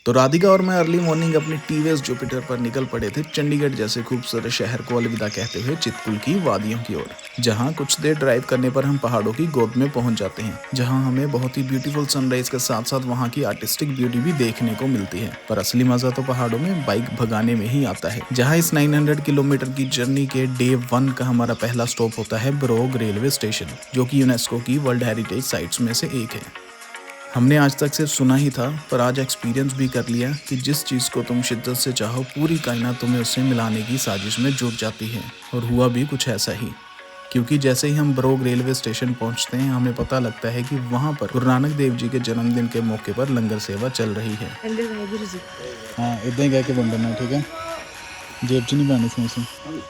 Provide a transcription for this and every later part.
तो राधिका और मैं अर्ली मॉर्निंग अपनी टीवीएस जुपिटर पर निकल पड़े थे चंडीगढ़ जैसे खूबसूरत शहर को अलविदा कहते हुए चितकुल की वादियों की ओर, जहां कुछ देर ड्राइव करने पर हम पहाड़ों की गोद में पहुंच जाते हैं, जहां हमें बहुत ही ब्यूटीफुल सनराइज के साथ साथ वहां की आर्टिस्टिक ब्यूटी भी देखने को मिलती है। पर असली मजा तो पहाड़ों में बाइक भगाने में ही आता है, जहाँ इस 900 किलोमीटर की जर्नी के डे 1 का हमारा पहला स्टॉप होता है बरोग रेलवे स्टेशन, जो कि यूनेस्को की वर्ल्ड हेरिटेज साइट्स में से एक है। हमने आज तक सिर्फ सुना ही था, पर आज एक्सपीरियंस भी कर लिया कि जिस चीज़ को तुम शिद्दत से चाहो पूरी कायनात तुम्हें उससे मिलाने की साजिश में जुट जाती है। और हुआ भी कुछ ऐसा ही, क्योंकि जैसे ही हम बरोग रेलवे स्टेशन पहुंचते हैं हमें पता लगता है कि वहां पर गुरु नानक देव जी के जन्मदिन के मौके पर लंगर सेवा चल रही है। हाँ इदा ही कह के बंडना, ठीक है, जेब च नहीं पानी समोसे।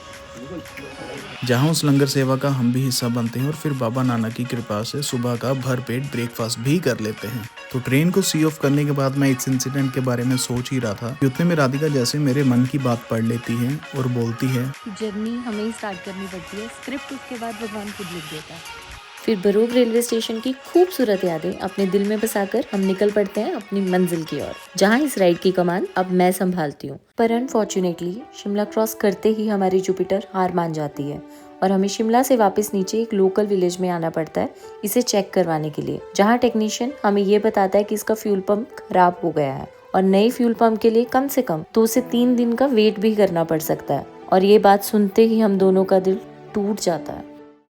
जहाँ उस लंगर सेवा का हम भी हिस्सा बनते हैं और फिर बाबा नानक की कृपा से सुबह का भरपेट ब्रेकफास्ट भी कर लेते हैं। तो ट्रेन को सी ऑफ करने के बाद मैं इस इंसिडेंट के बारे में सोच ही रहा था कि उतने में राधिका जैसे मेरे मन की बात पढ़ लेती है और बोलती है, जर्नी हमें ही स्टार्ट करनी पड़ती है, स्क्रिप्ट उसके बाद भगवान खुद लिख देता है। फिर बरोग रेलवे स्टेशन की खूबसूरत यादें अपने दिल में बसाकर हम निकल पड़ते हैं अपनी मंजिल की ओर, जहां इस राइड की कमान अब मैं संभालती हूँ। पर अनफॉर्चुनेटली शिमला क्रॉस करते ही हमारी जुपिटर हार मान जाती है और हमें शिमला से वापस नीचे एक लोकल विलेज में आना पड़ता है इसे चेक करवाने के लिए, जहाँ टेक्नीशियन हमें ये बताता है कि इसका फ्यूल पंप खराब हो गया है और नए फ्यूल पंप के लिए कम से कम 2 से 3 दिन का वेट भी करना पड़ सकता है। और ये बात सुनते ही हम दोनों का दिल टूट जाता है।